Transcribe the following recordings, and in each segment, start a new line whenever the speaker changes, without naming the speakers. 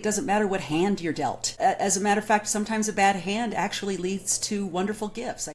It doesn't matter what hand you're dealt. As a matter of fact, sometimes a bad hand actually leads to wonderful gifts.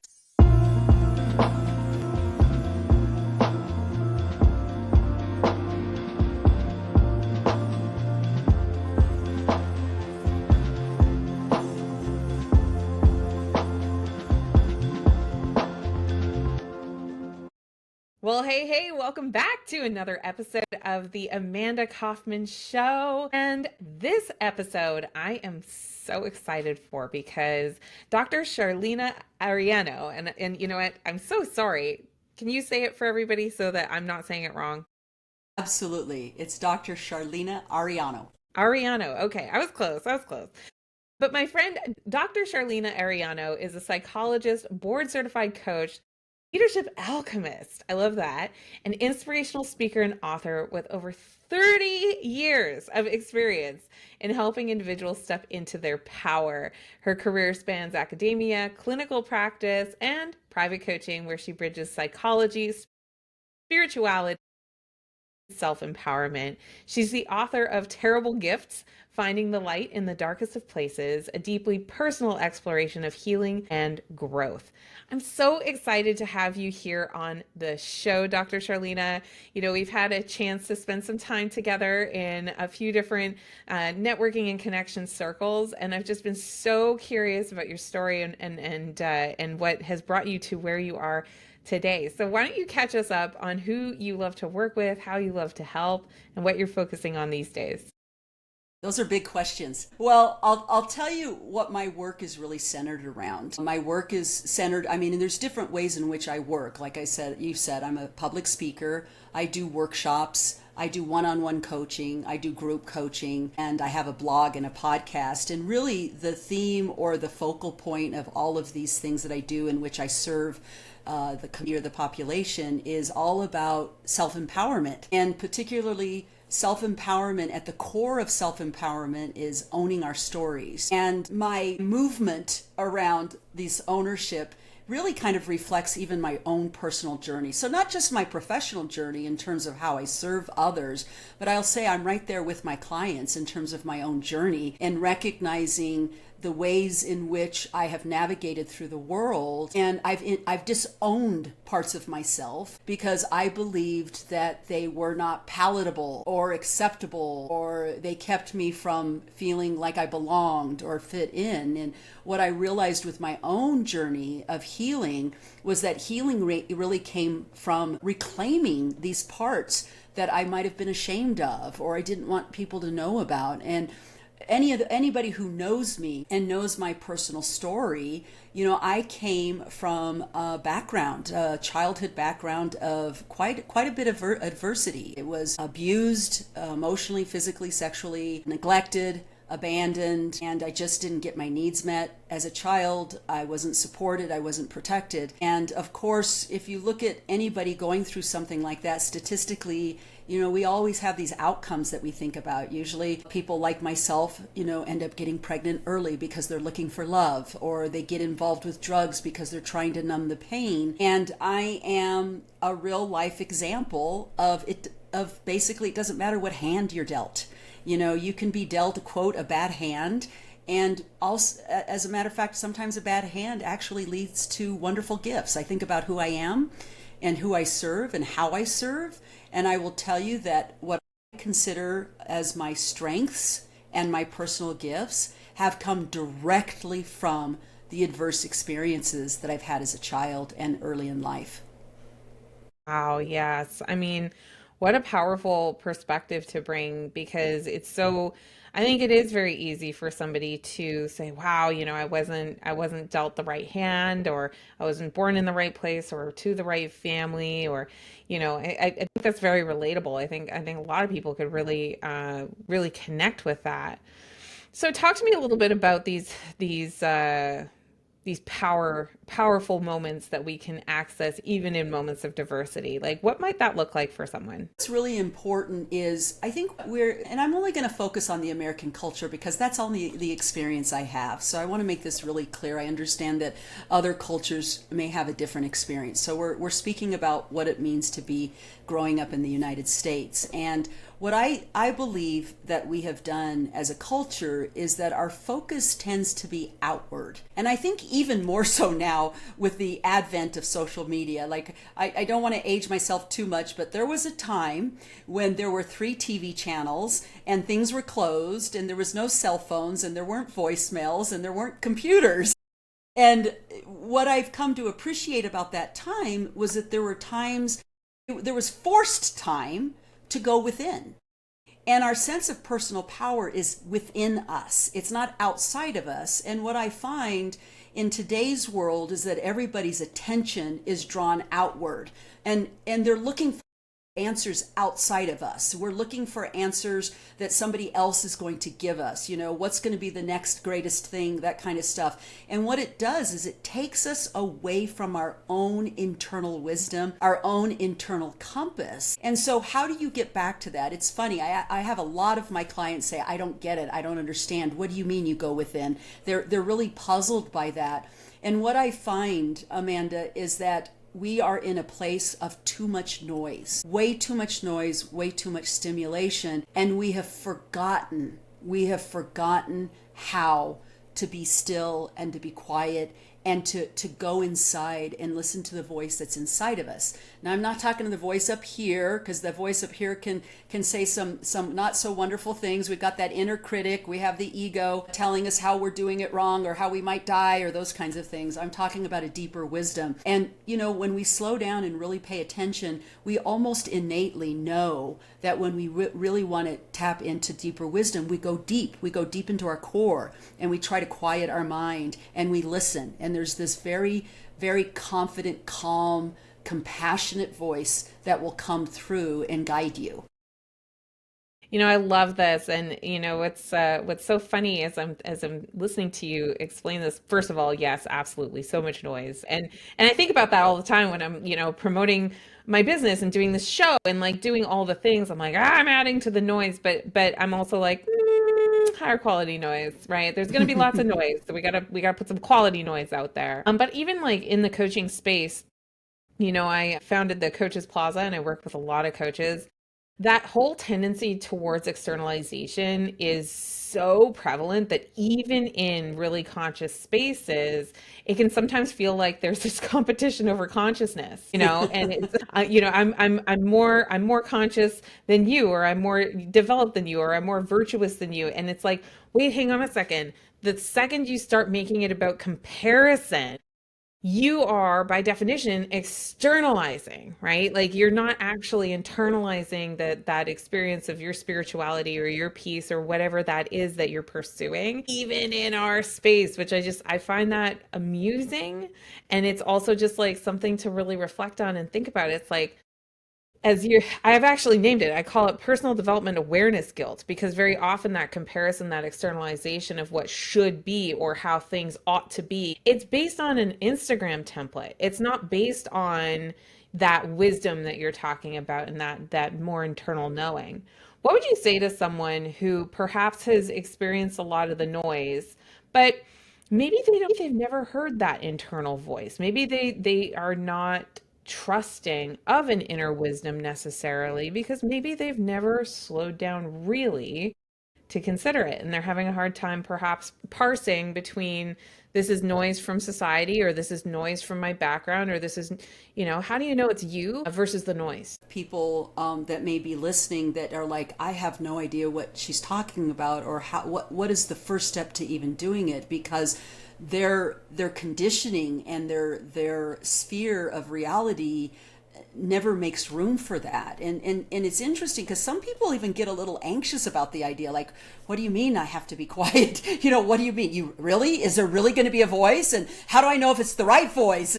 Well, hey, welcome back to another episode of the Amanda Kaufman Show. And this episode I am so excited for because Dr. Charleanea Arellano, and you know what? I'm so sorry. Can you say it for everybody so that I'm not saying it wrong?
Absolutely. It's Dr. Charleanea Arellano.
Arellano. Okay, I was close. But my friend, Dr. Charleanea Arellano, is a psychologist, board certified coach, leadership alchemist. I love that. An inspirational speaker and author with over 30 years of experience in helping individuals step into their power. Her career spans academia, clinical practice, and private coaching, where she bridges psychology, spirituality, self-empowerment. She's the author of Terrible Gifts: Finding the Light in the Darkest of Places, a deeply personal exploration of healing and growth. I'm so excited to have you here on the show, Dr. Charleanea. You know, we've had a chance to spend some time together in a few different networking and connection circles, and I've just been so curious about your story and what has brought you to where you are today. So why don't you catch us up on who you love to work with, how you love to help, and what you're focusing on these days?
Those are big questions. Well, I'll tell you what my work is really centered around. My work is centered, and there's different ways in which I work. Like you said, I'm a public speaker. I do workshops. I do one-on-one coaching. I do group coaching, and I have a blog and a podcast. And really the theme or the focal point of all of these things that I do, in which I serve the community or the population, is all about self-empowerment, and particularly self-empowerment. At the core of self-empowerment is owning our stories. And my movement around this ownership really kind of reflects even my own personal journey. So not just my professional journey in terms of how I serve others, but I'll say I'm right there with my clients in terms of my own journey, and recognizing the ways in which I have navigated through the world. And I've disowned parts of myself because I believed that they were not palatable or acceptable, or they kept me from feeling like I belonged or fit in. And what I realized with my own journey of healing was that healing really came from reclaiming these parts that I might have been ashamed of, or I didn't want people to know about. And anybody who knows me and knows my personal story, I came from a childhood background of quite a bit of adversity. It was abused emotionally, physically, sexually, neglected, abandoned, and I just didn't get my needs met. As a child, I wasn't supported, I wasn't protected. And of course, if you look at anybody going through something like that, statistically, we always have these outcomes that we think about. Usually people like myself, end up getting pregnant early because they're looking for love, or they get involved with drugs because they're trying to numb the pain. And I am a real life example of it, of basically, it doesn't matter what hand you're dealt. You can be dealt, quote, a bad hand. And also, as a matter of fact, sometimes a bad hand actually leads to wonderful gifts. I think about who I am and who I serve and how I serve. And I will tell you that what I consider as my strengths and my personal gifts have come directly from the adverse experiences that I've had as a child and early in life.
Wow, yes. What a powerful perspective to bring, because I think it is very easy for somebody to say, wow, I wasn't dealt the right hand, or I wasn't born in the right place or to the right family, or, I think that's very relatable. I think a lot of people could really connect with that. So talk to me a little bit about these powerful moments that we can access even in moments of diversity. Like, what might that look like for someone?
What's really important is, I think and I'm only going to focus on the American culture because that's only the experience I have. So I want to make this really clear. I understand that other cultures may have a different experience. So we're speaking about what it means to be growing up in the United States. And What I believe that we have done as a culture is that our focus tends to be outward. And I think even more so now with the advent of social media. Like, I don't want to age myself too much, but there was a time when there were 3 TV channels and things were closed and there was no cell phones and there weren't voicemails and there weren't computers. And what I've come to appreciate about that time was that there were times, there was forced time to go within. And our sense of personal power is within us. It's not outside of us. And what I find in today's world is that everybody's attention is drawn outward. And they're looking for answers outside of us. We're looking for answers that somebody else is going to give us. You know, what's going to be the next greatest thing, that kind of stuff. And what it does is it takes us away from our own internal wisdom, our own internal compass. And so how do you get back to that? It's funny. I have a lot of my clients say, I don't get it. I don't understand. What do you mean you go within? They're really puzzled by that. And what I find, Amanda, is that we are in a place of too much noise, way too much stimulation, and we have forgotten how to be still and to be quiet and to go inside and listen to the voice that's inside of us. Now, I'm not talking to the voice up here, because the voice up here can say some not so wonderful things. We've got that inner critic. We have the ego telling us how we're doing it wrong or how we might die or those kinds of things. I'm talking about a deeper wisdom. And, you know, when we slow down and really pay attention, we almost innately know that when we really want to tap into deeper wisdom, we go deep. We go deep into our core and we try to quiet our mind and we listen. And there's this very, very confident, calm, compassionate voice that will come through and guide you.
You know, I love this. And you know, what's so funny as I'm listening to you explain this, first of all, yes, absolutely, so much noise. And I think about that all the time when I'm, you know, promoting my business and doing this show and like doing all the things. I'm like, I'm adding to the noise, but I'm also like, higher quality noise, right? There's going to be lots of noise. So we got to put some quality noise out there. But even like in the coaching space, you know, I founded the Coaches Plaza and I work with a lot of coaches. That whole tendency towards externalization is so prevalent that even in really conscious spaces, it can sometimes feel like there's this competition over consciousness, you know, and it's, you know, I'm more conscious than you, or I'm more developed than you, or I'm more virtuous than you. And it's like, wait, hang on a second. The second you start making it about comparison, you are by definition externalizing, right? Like you're not actually internalizing that experience of your spirituality or your peace or whatever that is that you're pursuing, even in our space, which I find that amusing. And it's also just like something to really reflect on and think about. It's like, I've actually named it, I call it personal development awareness guilt, because very often that comparison, that externalization of what should be or how things ought to be, it's based on an Instagram template. It's not based on that wisdom that you're talking about and that more internal knowing. What would you say to someone who perhaps has experienced a lot of the noise, but maybe they've never heard that internal voice? Maybe they are not trusting of an inner wisdom necessarily because maybe they've never slowed down really to consider it, and they're having a hard time perhaps parsing between this is noise from society or this is noise from my background or this is, you know, how do you know it's you versus the noise?
People that may be listening that are like, I have no idea what she's talking about, or what is the first step to even doing it, because their conditioning and their sphere of reality never makes room for that. And it's interesting because some people even get a little anxious about the idea, like, what do you mean I have to be quiet? You know, what do you mean? Is there really going to be a voice? And how do I know if it's the right voice?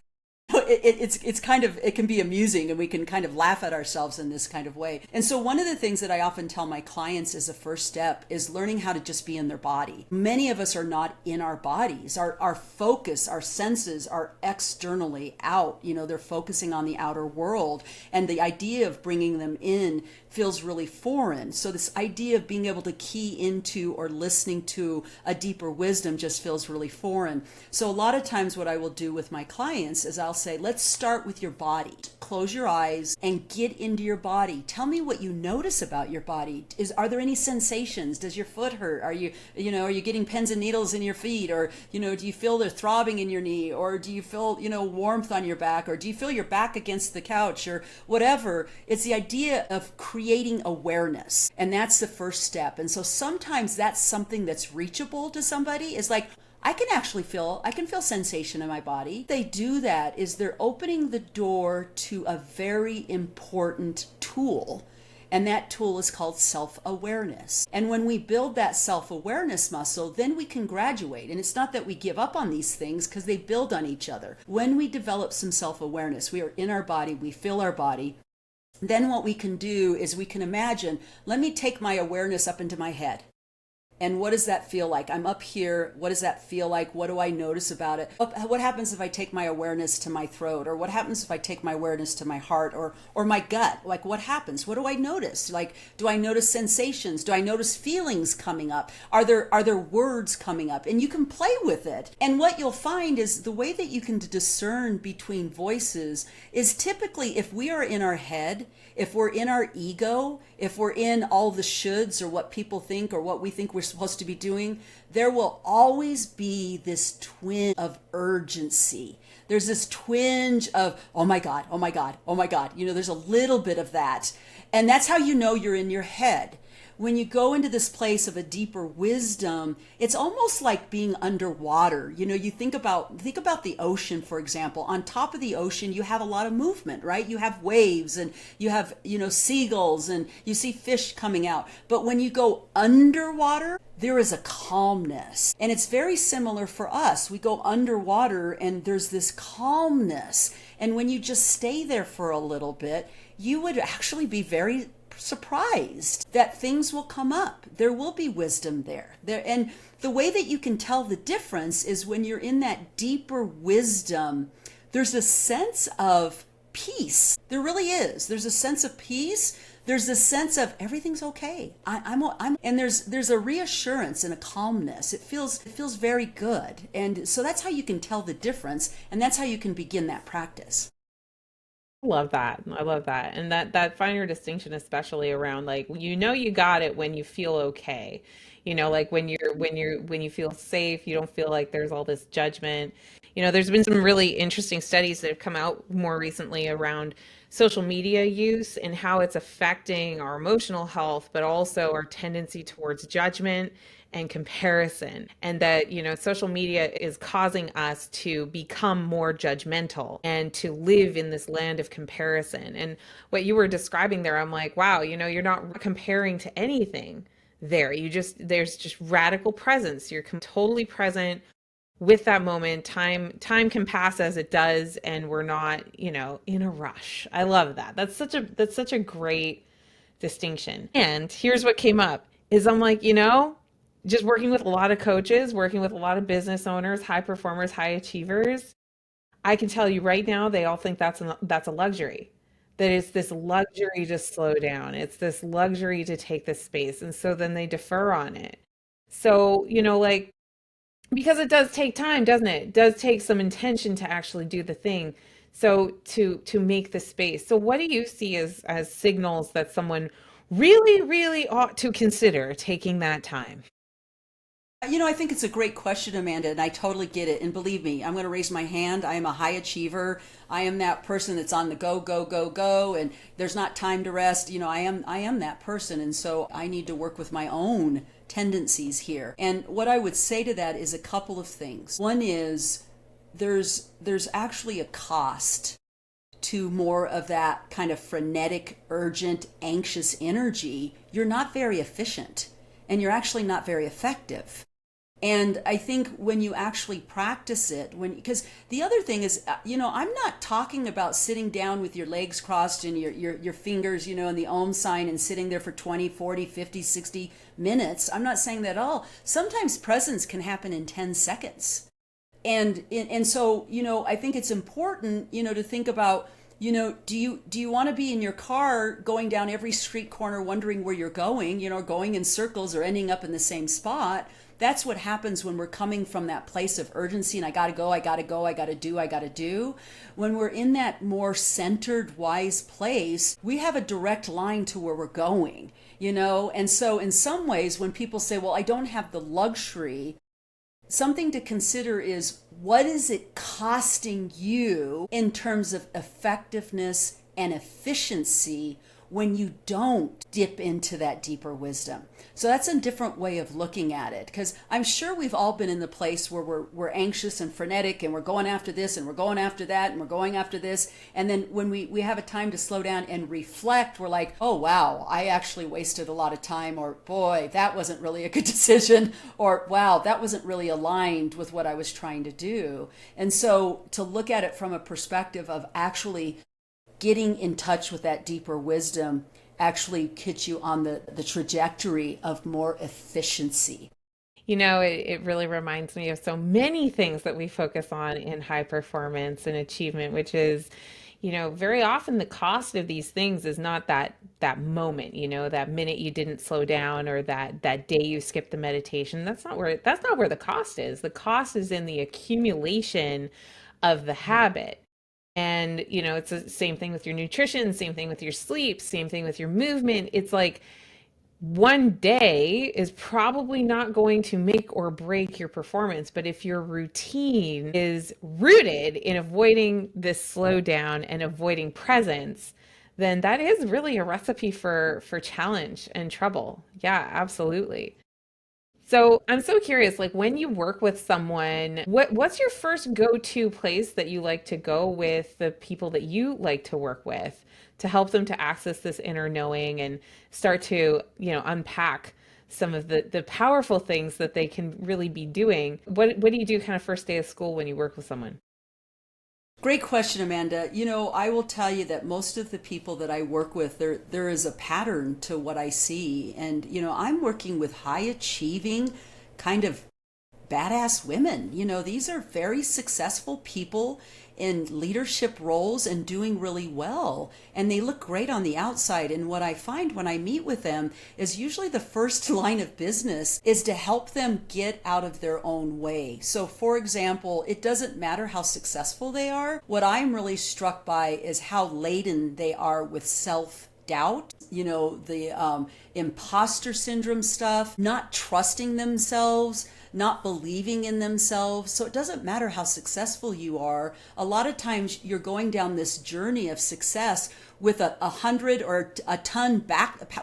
It's kind of, it can be amusing, and we can kind of laugh at ourselves in this kind of way. And so one of the things that I often tell my clients as a first step is learning how to just be in their body. Many of us are not in our bodies. Our focus, our senses are externally out. You know, they're focusing on the outer world, and the idea of bringing them in feels really foreign. So this idea of being able to key into or listening to a deeper wisdom just feels really foreign. So a lot of times what I will do with my clients is I'll say, let's start with your body. Close your eyes and get into your body. Tell me what you notice about your body. Are there any sensations? Does your foot hurt? Are you getting pins and needles in your feet? Or, do you feel the throbbing in your knee? Or do you feel, warmth on your back? Or do you feel your back against the couch or whatever? It's the idea of creating awareness. And that's the first step. And so sometimes that's something that's reachable to somebody, is like, I can feel sensation in my body. They do that is they're opening the door to a very important tool. And that tool is called self-awareness. And when we build that self-awareness muscle, then we can graduate. And it's not that we give up on these things, because they build on each other. When we develop some self-awareness, we are in our body, we feel our body. Then what we can do is we can imagine, let me take my awareness up into my head. And what does that feel like? I'm up here. What does that feel like? What do I notice about it? What happens if I take my awareness to my throat? Or what happens if I take my awareness to my heart or my gut? Like, what happens? What do I notice? Like, do I notice sensations? Do I notice feelings coming up? Are there words coming up? And you can play with it. And what you'll find is the way that you can discern between voices is typically if we are in our head, if we're in our ego, if we're in all the shoulds or what people think or what we think we're supposed to be doing, there will always be this twinge of urgency. There's this twinge of, oh my God, oh my God, oh my God. There's a little bit of that. And that's how you know you're in your head. When you go into this place of a deeper wisdom, it's almost like being underwater. You think about the ocean, for example. On top of the ocean, you have a lot of movement, right? You have waves and you have, seagulls and you see fish coming out. But when you go underwater, there is a calmness. And it's very similar for us. We go underwater and there's this calmness. And when you just stay there for a little bit, you would actually be very surprised that things will come up. There will be wisdom there. And the way that you can tell the difference is when you're in that deeper wisdom, there's a sense of peace. There really is. There's a sense of peace. There's a sense of everything's okay. And there's a reassurance and a calmness. It feels very good. And so that's how you can tell the difference. And that's how you can begin that practice.
Love that. I love that. And that finer distinction, especially around like, you got it when you feel okay. Like when you feel safe, you don't feel like there's all this judgment. There's been some really interesting studies that have come out more recently around social media use and how it's affecting our emotional health, but also our tendency towards judgment and comparison, and that social media is causing us to become more judgmental and to live in this land of comparison. And what you were describing there, I'm like, wow, you're not comparing to anything there. There's just radical presence. You're totally present with that moment. Time can pass as it does, and we're not in a rush. I love that. That's such a great distinction. And here's what came up is I'm like, just working with a lot of coaches, working with a lot of business owners, high performers, high achievers, I can tell you right now, they all think that's a luxury. That it's this luxury to slow down. It's this luxury to take this space. And so then they defer on it. So, like, because it does take time, doesn't it? It does take some intention to actually do the thing. So to make the space. So what do you see as signals that someone really, really ought to consider taking that time?
I think it's a great question, Amanda, and I totally get it. And believe me, I'm going to raise my hand. I am a high achiever. I am that person that's on the go, go, go, go, and there's not time to rest. I am that person. And so I need to work with my own tendencies here. And what I would say to that is a couple of things. One is there's actually a cost to more of that kind of frenetic, urgent, anxious energy. You're not very efficient, and you're actually not very effective. And I think when you actually practice it, because the other thing is, I'm not talking about sitting down with your legs crossed and your fingers, in the Om sign and sitting there for 20, 40, 50, 60 minutes. I'm not saying that at all. Sometimes presence can happen in 10 seconds. And so, I think it's important, to think about Do you want to be in your car going down every street corner wondering where you're going, going in circles or ending up in the same spot? That's what happens when we're coming from that place of urgency and I got to go, I got to go, I got to do, I got to do. When we're in that more centered, wise place, we have a direct line to where we're going, And so in some ways, when people say, well, I don't have the luxury, something to consider is, what is it costing you in terms of effectiveness and efficiency when you don't dip into that deeper wisdom? So that's a different way of looking at it, because I'm sure we've all been in the place where we're anxious and frenetic and we're going after this and we're going after that and we're going after this. And then when we have a time to slow down and reflect, we're like, oh, wow, I actually wasted a lot of time, or boy, that wasn't really a good decision, or wow, that wasn't really aligned with what I was trying to do. And so to look at it from a perspective of actually getting in touch with that deeper wisdom actually gets you on the trajectory of more efficiency.
It really reminds me of so many things that we focus on in high performance and achievement, which is, very often the cost of these things is not that moment, that minute you didn't slow down, or that day you skipped the meditation. That's not where the cost is. The cost is in the accumulation of the habit. And, it's the same thing with your nutrition, same thing with your sleep, same thing with your movement. It's like one day is probably not going to make or break your performance. But if your routine is rooted in avoiding this slowdown and avoiding presence, then that is really a recipe for challenge and trouble. Yeah, absolutely. So I'm so curious, like when you work with someone, what's your first go-to place that you like to go with the people that you like to work with to help them to access this inner knowing and start to, unpack some of the powerful things that they can really be doing? What do you do kind of first day of school when you work with someone?
Great question, Amanda. I will tell you that most of the people that I work with, there is a pattern to what I see. And, I'm working with high achieving kind of badass women. These are very successful people in leadership roles and doing really well. And they look great on the outside. And what I find when I meet with them is usually the first line of business is to help them get out of their own way. So for example, it doesn't matter how successful they are. What I'm really struck by is how laden they are with self-doubt, the imposter syndrome stuff, not trusting themselves, not believing in themselves. So it doesn't matter how successful you are. A lot of times you're going down this journey of success with a 100 or a ton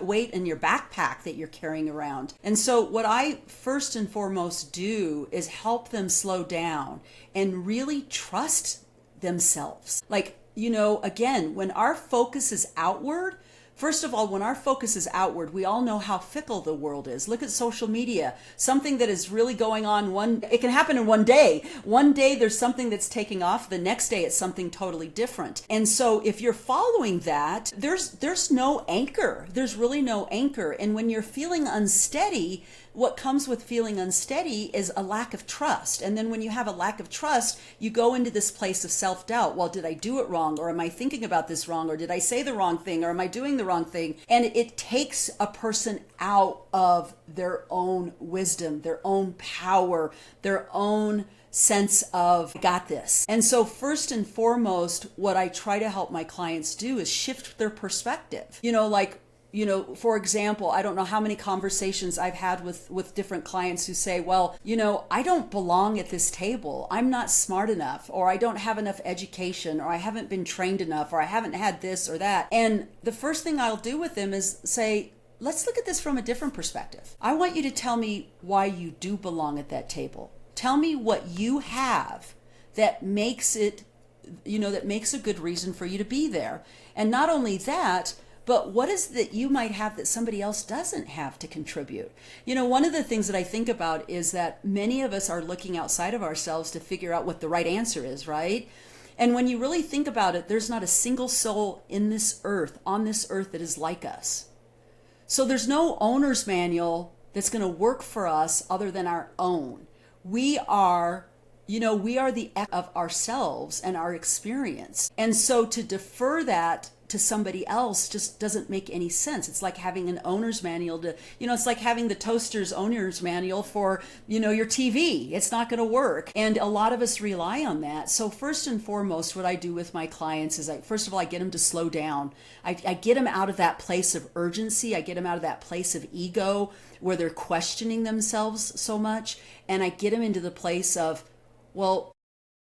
weight in your backpack that you're carrying around. And so what I first and foremost do is help them slow down and really trust themselves. Like, again, when our focus is outward, first of all, when our focus is outward, we all know how fickle the world is. Look at social media. Something that is really going on it can happen in one day. One day there's something that's taking off. The next day it's something totally different. And so if you're following that, there's no anchor. There's really no anchor. And when you're feeling unsteady, what comes with feeling unsteady is a lack of trust. And then when you have a lack of trust, you go into this place of self-doubt. Well, did I do it wrong? Or am I thinking about this wrong? Or did I say the wrong thing? Or am I doing the wrong thing? And it takes a person out of their own wisdom, their own power, their own sense of got this. And so first and foremost, what I try to help my clients do is shift their perspective. For example, I don't know how many conversations I've had with different clients who say, well, I don't belong at this table. I'm not smart enough, or I don't have enough education, or I haven't been trained enough, or I haven't had this or that. And the first thing I'll do with them is say, let's look at this from a different perspective. I want you to tell me why you do belong at that table. Tell me what you have that makes it, that makes a good reason for you to be there. And not only that, but what is that you might have that somebody else doesn't have to contribute? One of the things that I think about is that many of us are looking outside of ourselves to figure out what the right answer is, right? And when you really think about it, there's not a single soul on this earth that is like us. So there's no owner's manual that's going to work for us other than our own. We are We are the of ourselves and our experience. And so to defer that to somebody else just doesn't make any sense. It's like having an owner's manual it's like having the toaster's owner's manual for, your TV. It's not going to work. And a lot of us rely on that. So first and foremost, what I do with my clients is first of all, I get them to slow down. I get them out of that place of urgency. I get them out of that place of ego where they're questioning themselves so much. And I get them into the place of, well,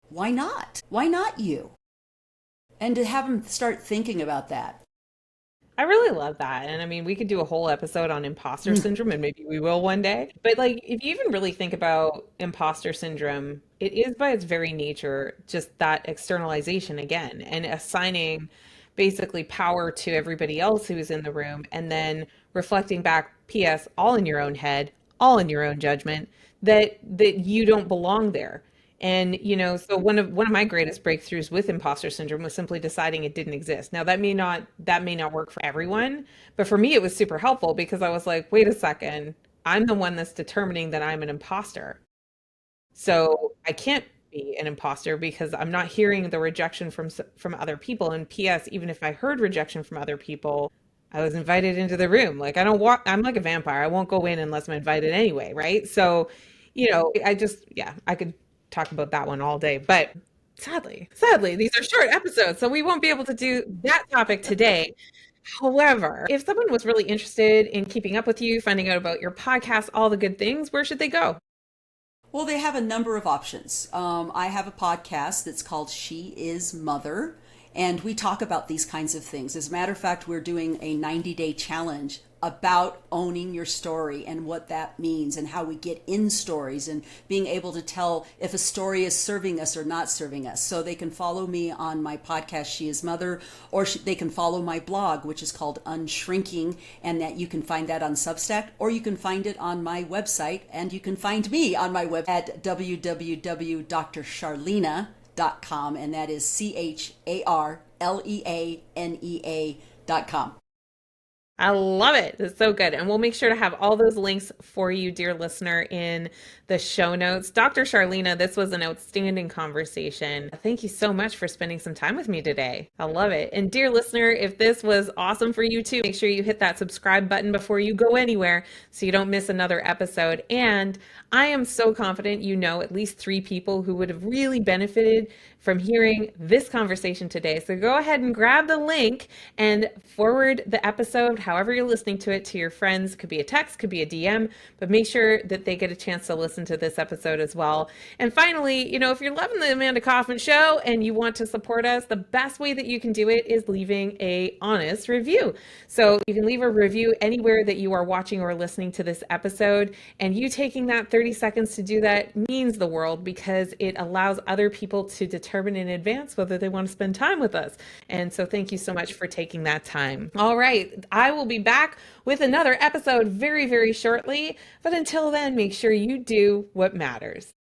why not? Why not you? And to have them start thinking about that.
I really love that. And I mean, we could do a whole episode on imposter syndrome, and maybe we will one day. But like, if you even really think about imposter syndrome, it is by its very nature just that externalization again and assigning basically power to everybody else who is in the room and then reflecting back, PS, all in your own head, all in your own judgment, that you don't belong there. And so one of my greatest breakthroughs with imposter syndrome was simply deciding it didn't exist. Now that may not work for everyone, but for me it was super helpful because I was like, wait a second, I'm the one that's determining that I'm an imposter. So I can't be an imposter because I'm not hearing the rejection from other people. And PS, even if I heard rejection from other people, I was invited into the room. Like I don't walk, I'm like a vampire. I won't go in unless I'm invited anyway, right? So, I just, yeah, I could talk about that one all day, but sadly, these are short episodes, so we won't be able to do that topic today. However, if someone was really interested in keeping up with you, finding out about your podcast, all the good things, where should they go?
Well, they have a number of options. I have a podcast that's called She Is Mother, and we talk about these kinds of things. As a matter of fact, we're doing a 90-day challenge about owning your story and what that means and how we get in stories and being able to tell if a story is serving us or not serving us. So they can follow me on my podcast, She Is Mother, or they can follow my blog, which is called Unshrinking, and that you can find that on Substack, or you can find it on my website, and you can find me on my web at www.drcharleanea.com, and that is CHARLEANEA.com.
I love it. It's so good. And we'll make sure to have all those links for you, dear listener, in the show notes. Dr. Charleanea, this was an outstanding conversation. Thank you so much for spending some time with me today. I love it. And dear listener, if this was awesome for you too, make sure you hit that subscribe button before you go anywhere so you don't miss another episode. And I am so confident you know at least 3 people who would have really benefited from hearing this conversation today. So go ahead and grab the link and forward the episode, however you're listening to it, to your friends. Could be a text, could be a DM, but make sure that they get a chance to listen to this episode as well. And finally, if you're loving the Amanda Kaufman Show and you want to support us, the best way that you can do it is leaving a honest review. So you can leave a review anywhere that you are watching or listening to this episode. And you taking that 30 seconds to do that means the world because it allows other people to determine in advance whether they want to spend time with us. And so thank you so much for taking that time. All right. I will be back with another episode very, very shortly. But until then, make sure you do what matters.